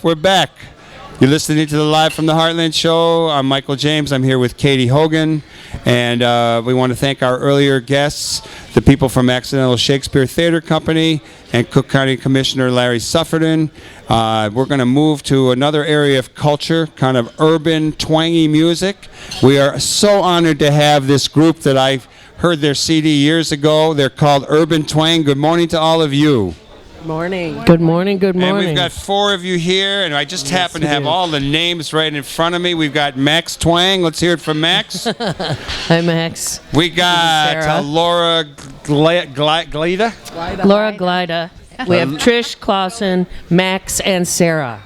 we're back. You're listening to the Live from the Heartland show. I'm Michael James. I'm here with Katie Hogan. And we want to thank our earlier guests, the people from Accidental Shakespeare Theater Company and Cook County Commissioner Larry Sufferton. We're going to move to another area of culture, kind of urban, twangy music. We are so honored to have this group that I heard their CD years ago. They're called Urban Twang. Good morning to all of you. Morning. Good morning, good morning. And we've got 4 of you here, and I just happen to have all the names right in front of me. We've got Max Twang. Let's hear it from Max. Hi, Max. We got Laura Glida. Laura Glida. We have Trish Clausen, Max, and Sarah.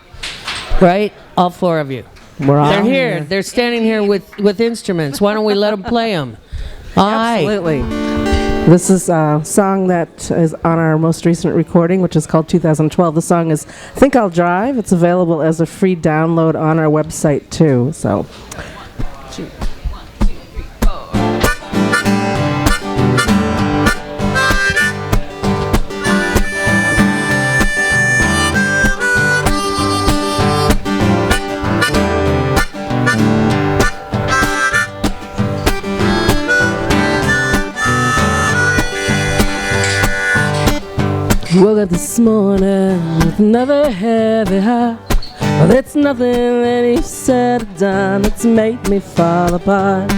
Right? All 4 of you. They're here. They're standing here with instruments. Why don't we let them play them? Absolutely. This is a song that is on our most recent recording, which is called 2012. The song is Think I'll Drive. It's available as a free download on our website, too. So. Woke up this morning with another heavy heart. Well, it's nothing that you've said or done that's made me fall apart.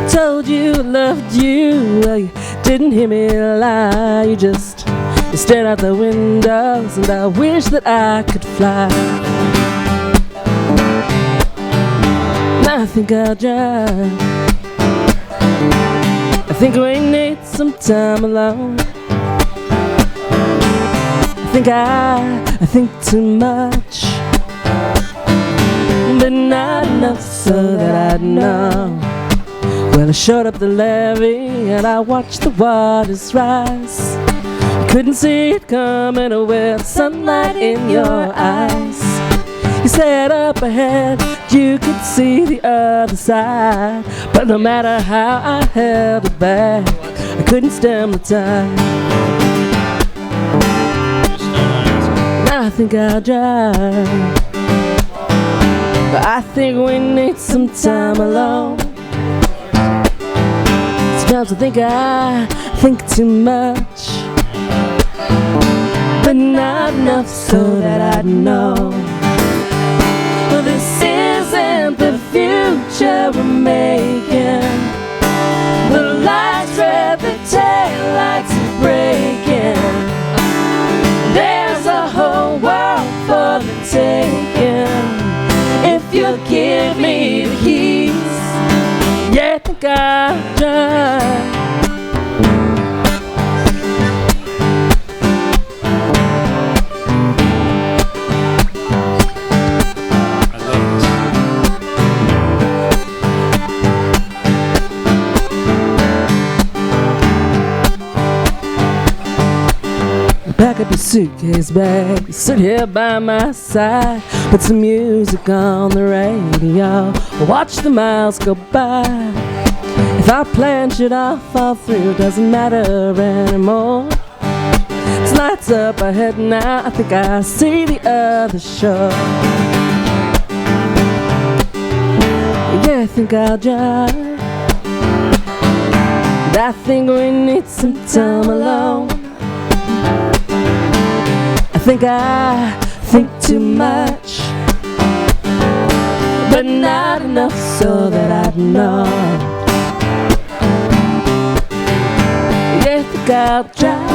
Told you I loved you, well, you didn't hear me lie. You stared out the windows, and I wish that I could fly. I think I'll drive. I think we need some time alone. I think too much, but not enough so that I'd know. Well, I showed up the levee and I watched the waters rise. I couldn't see it coming with sunlight in your eyes. You said up ahead you could see the other side, but no matter how I held it back, I couldn't stem the tide. I think I'll drive, but I think we need some time alone. Sometimes I think too much, but not enough so that I'd know. Well, this isn't the future we're making. The lights red, the taillights are breaking. There's a whole world for the taking. If you'll give me the keys, yeah, I think I'll drive. Pack up your suitcase bag, sit here by my side, put some music on the radio, watch the miles go by. If our plan should all fall through, doesn't matter anymore. It's lights up ahead now, I think I see the other shore. Yeah, I think I'll drive, but I think we need some time alone. I think too much, but not enough so that I'd know. Yeah, I think I'll drive.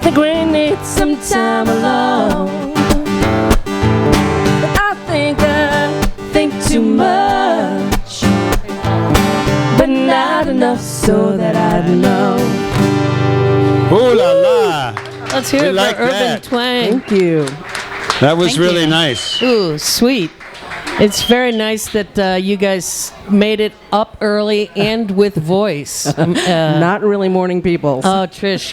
Think we need some time alone. But I think too much, but not enough so that I'd know. Ooh la la! Let's hear it for Urban Twang. Thank you. That was really nice. Ooh, sweet. It's very nice that you guys made it up early and with voice. Not really morning people. Oh, Trish,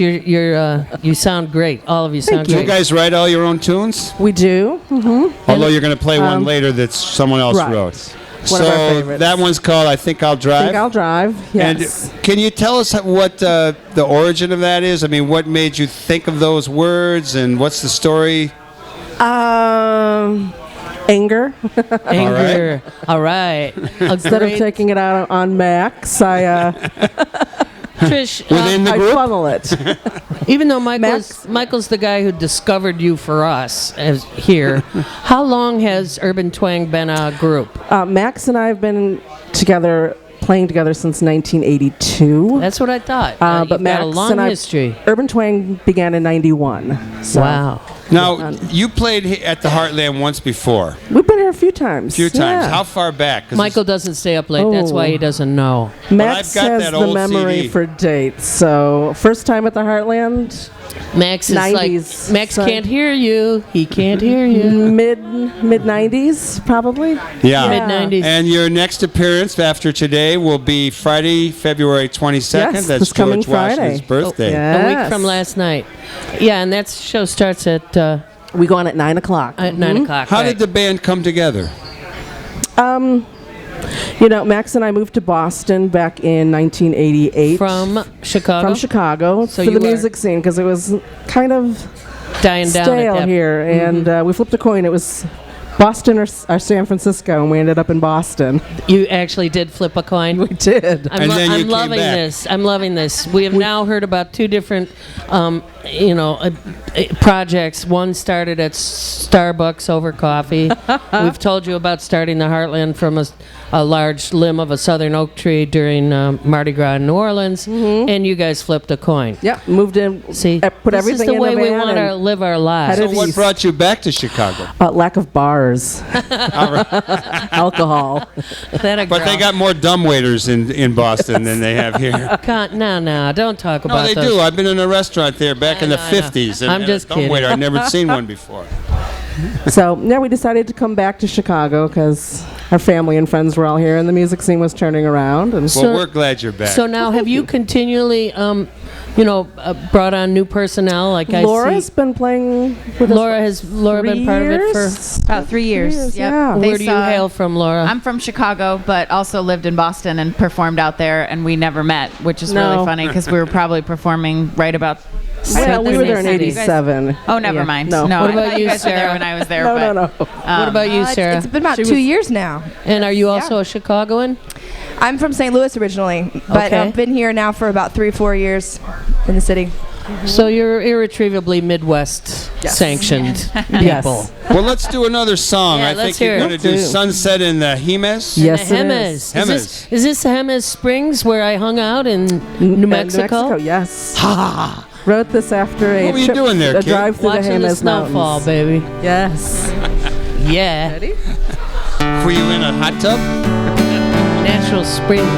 you sound great. All of you sound Do great. you guys write all your own tunes? We do. Mm-hmm. Although you're going to play one later that someone else wrote. One of our favorites. That one's called I Think I'll Drive. I Think I'll Drive, yes. And can you tell us what the origin of that is? I mean, what made you think of those words, and what's the story? Anger. Anger. All right. Instead of taking it out on Max, Trish, Within the I group? funnel it. even though Michael's the guy who discovered you for us as here, how long has Urban Twang been a group? Max and I have been together, playing together since 1982. That's what I thought. But You've Max got a long and I, history. Urban Twang began in 91. So Wow. Now, you played at the Heartland once before. We've been here a few times. Yeah. Yeah. How far back? 'Cause Michael doesn't stay up late. That's why he doesn't know. Max I've got has that the old memory CD. for dates. So first time at the Heartland, Max is 90s, like, Max so- can't hear you. He can't hear you. mid 90s probably. Yeah. Mid-90s. And your next appearance after today will be Friday, February 22nd. Yes, That's this coming George Washington's Friday. birthday. yeah. A week Yes. from last night. Yeah, and that show starts at We go on at 9 o'clock. 9 o'clock. How right. did the band come together? Max and I moved to Boston back in 1988 From Chicago? from Chicago So for you the were- music scene because it was kind of Dying down stale at that. here, and we flipped a coin. It was Boston or San Francisco, and we ended up in Boston. You actually did flip a coin. We did. And then you I'm came loving back. this. I'm loving this. We have now heard about two different, projects. One started at Starbucks over coffee. We've told you about starting the Heartland from a large limb of a southern oak tree during Mardi Gras in New Orleans, and you guys flipped a coin. Yep, moved in. See, put this everything is the in way a we van want to and live our lives. headed So what east. brought you back to Chicago? Lack of bars, alcohol. That a But they girl. got more dumbwaiters in Boston than they have here. No, don't talk No, about they those. do. I've been in a restaurant there back in the I know. 50s. And, I'm and just a dumbwaiter. kidding. I'd never seen one before. So yeah, we decided to come back to Chicago because our family and friends were all here, and the music scene was turning around. And Well, we're glad you're back. So now, have you continually, brought on new personnel? Like Laura's been playing with us. Has Laura been part of it for? About 3 years. Yep. yeah. They Where do you saw- hail from, Laura? I'm from Chicago, but also lived in Boston and performed out there, and we never met, which is No. really funny because we were probably performing right about. Well, we were there in Same time. You guys- '87. Oh, never Yeah. mind. No. No, What I about thought you, guys were there Sarah? when I was there. No, but, no. What about you, Sarah? It's been about She 2 was- years now. And are you also a Chicagoan? I'm from St. Louis originally, but Okay. I've been here now for about 3 or 4 years in the city. So you're irretrievably Midwest sanctioned people. Yes. Well, let's do another song. Yeah, I let's think hear you're it. going to do Let's do. Sunset in the Hemes. Yes, The it Hemes. is. Hemes. Is this the Hemes Springs where I hung out in New Mexico? Yes. Wrote this after a What were you trip, doing there, a kid? drive through Watching the the Jemez snowfall, Mountains. baby. Yes. Yeah. Were you in a hot tub? Natural springs.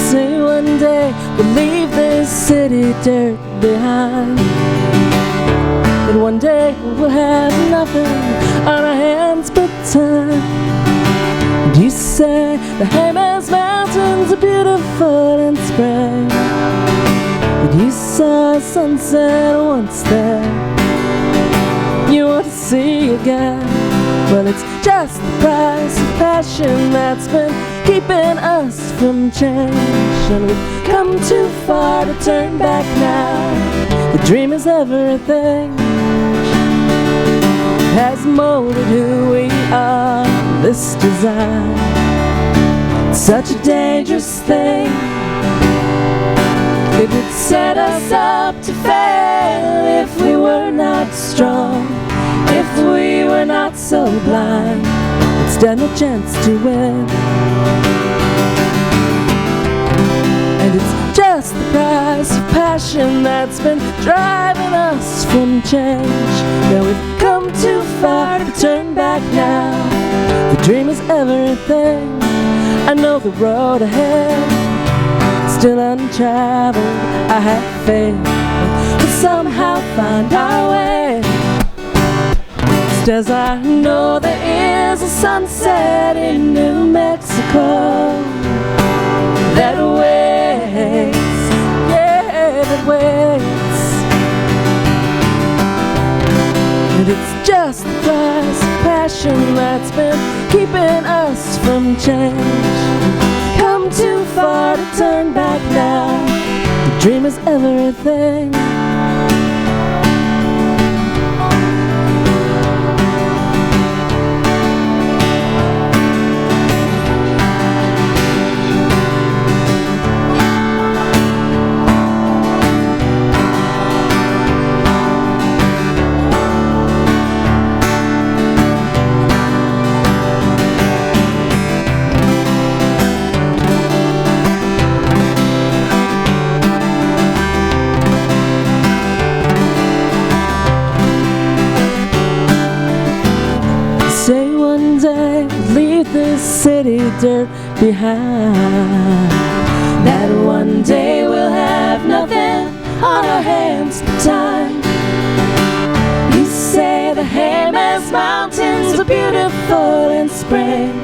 Say one day we'll leave this city dirt behind. And one day we'll have nothing on our hands but time. And you say the Jemez Mountains are beautiful in spring. And you saw a sunset once there. You want to see again. Well, it's just the price of passion that's been keeping us from change. And we've come too far to turn back now. The dream is everything. Has molded who we are. This design, such a dangerous thing. It would set us up to fail if we were not strong. If we were not so blind, it's stand a chance to win. And it's just the price of passion that's been driving us from change. Now we've come too far to turn back now. The dream is everything. I know the road ahead, still untraveled. I have faith we'll somehow find our way. Just as I know there is a sunset in New Mexico that waits, yeah, that waits. And it's just the price of passion that's been keeping us from change. Come too far to turn back now. The dream is everything. Leave this city dirt behind. That one day we'll have nothing on our hands but time. You say the Jemez Mountains are beautiful in spring.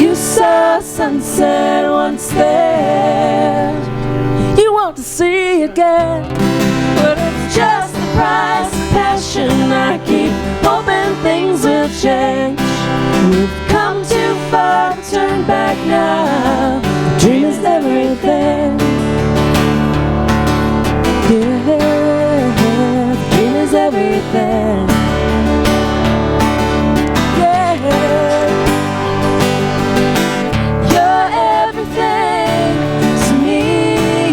You saw sunset once there. You want to see again, but it's just the price of passion. I keep hoping things will change. We've come too far to turn back now. The dream is everything. Yeah, the dream is everything. Yeah, you're everything to me.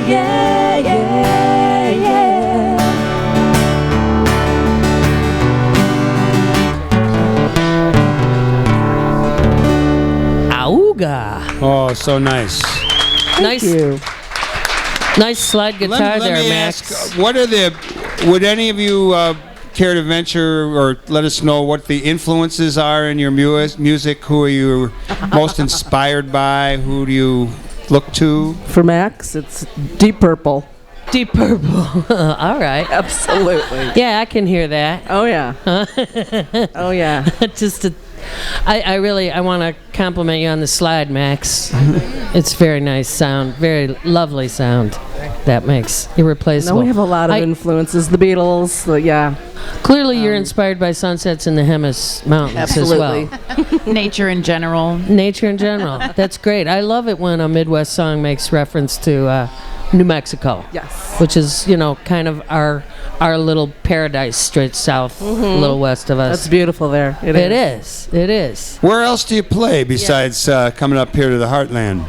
Yeah, yeah, yeah. Auga. Oh, so nice. Nice. You. Nice slide guitar Let there, me Max. ask, would any of you care to venture or let us know what the influences are in your music? Who are you most inspired by? Who do you look to? For Max, it's Deep Purple. Deep Purple. All right. Absolutely. Yeah, I can hear that. Oh yeah. Oh yeah. I want to compliment you on the slide, Max. It's very nice sound, very lovely sound. That makes irreplaceable. No, we have a lot of influences. The Beatles, yeah. Clearly, you're inspired by sunsets in the Jemez Mountains as well. Nature in general. Nature in general. That's great. I love it when a Midwest song makes reference to New Mexico. Yes. Which is, kind of our little paradise straight south, a little west of us. That's beautiful there. It is. It is. Where else do you play besides coming up here to the Heartland?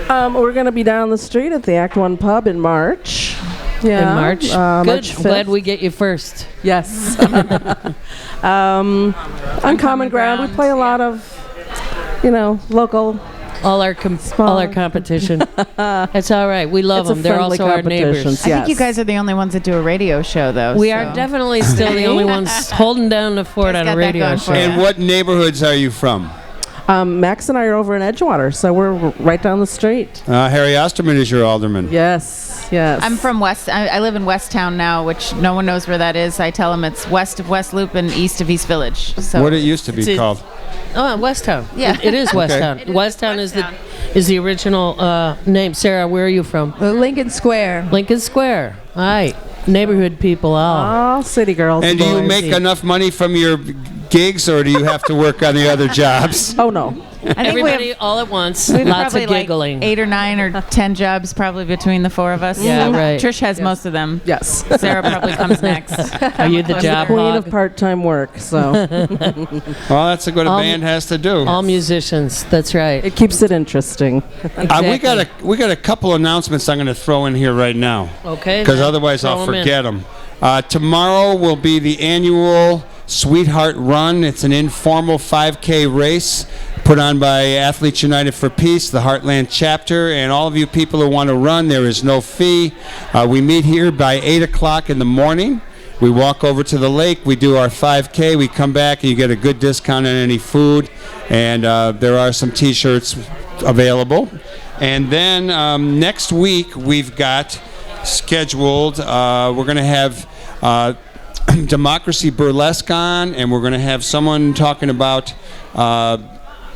We're going to be down the street at the Act One Pub in March. Yeah. In March? Good. March 5th. I'm glad we get you first. Yes. On Common Ground, we play a lot of, local. All our competition. That's all right. We love them. They're also our neighbors. I think you guys are the only ones that do a radio show, though. We are definitely still the only ones holding down the fort on a radio show. And what neighborhoods are you from? Max and I are over in Edgewater, so we're right down the street. Harry Osterman is your alderman. Yes. I'm from West. I live in West Town now, which no one knows where that is. I tell them it's west of West Loop and east of East Village. So What it used to be called? Oh, West Town. Yeah. It is West Town. West Town is the original name. Sarah, where are you from? Lincoln Square. Lincoln Square. All right. Neighborhood people. All city girls. And do you boys. make enough money from your gigs, or do you have to work on the other jobs? Oh, no. I think Everybody all at once. we have Lots probably of giggling. like 8 or 9 or 10 jobs probably between the four of us. Yeah, right. Trish has most of them. Yes. Sarah probably comes next. Are you the job Queen hog? of part-time work, so Well, that's what a band has to do. All musicians. That's right. it keeps it interesting. Exactly. We got a couple announcements I'm going to throw in here right now. Okay. Because otherwise Throw I'll 'em in. forget them. Tomorrow will be the annual Sweetheart Run. It's an informal 5K race put on by Athletes United for Peace, the Heartland chapter, and all of you people who want to run, there is no fee. We meet here by 8 o'clock in the morning. We walk over to the lake, we do our 5K, we come back and you get a good discount on any food, and there are some t-shirts available. And then next week we've got scheduled, we're going to have Democracy Burlesque on, and we're going to have someone talking about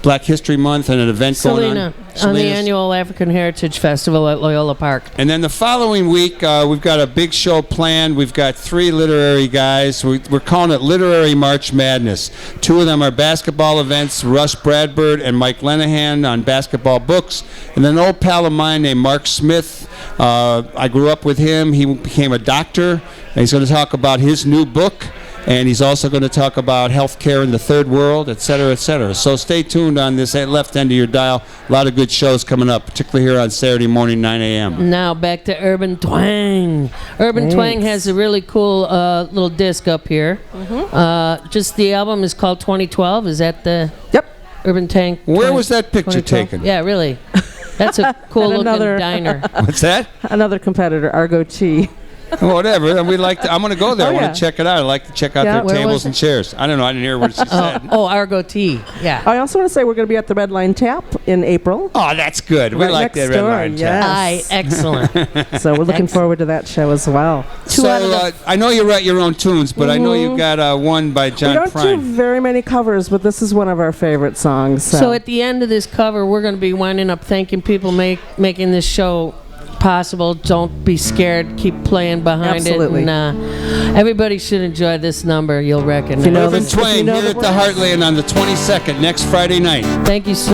Black History Month and an event going on. on the Selena's- annual African Heritage Festival at Loyola Park. And then the following week, we've got a big show planned. We've got 3 literary guys. We're calling it Literary March Madness. 2 of them are basketball events, Russ Bradford and Mike Lenahan on basketball books. And then an old pal of mine named Mark Smith. I grew up with him. He became a doctor. And he's going to talk about his new book. And he's also going to talk about healthcare in the third world, et cetera, et cetera. So stay tuned on this left end of your dial. A lot of good shows coming up, particularly here on Saturday morning, 9 a.m. Now back to Urban Twang. Urban Twang has a really cool little disc up here. Just the album is called 2012. Is that the Urban Twang? Where was that picture 2012? taken? Yeah, really. That's a cool looking another- diner. What's that? Another competitor, Argo Chi. Whatever. And I'm going to go there. Oh, I yeah. want to check it out. I like to check out Yeah. their Where tables was and it? chairs. I don't know. I didn't hear what she said. Argo Tea. Yeah. I also want to say we're going to be at the Red Line Tap in April. Oh, that's good. We Right like next that red door, line. yeah. Aye, excellent. So we're looking forward to that show as well. So I know you write your own tunes, but I know you've got one by We John don't do Prine. very many covers, but this is one of our favorite songs. So at the end of this cover, we're going to be winding up thanking people making this show possible. Don't be scared. Keep playing behind Absolutely. it. And everybody should enjoy this number. You'll recognize. you know Urban this- if you Twang know here the at the words. Heartland on the 22nd, next Friday night. Thank you so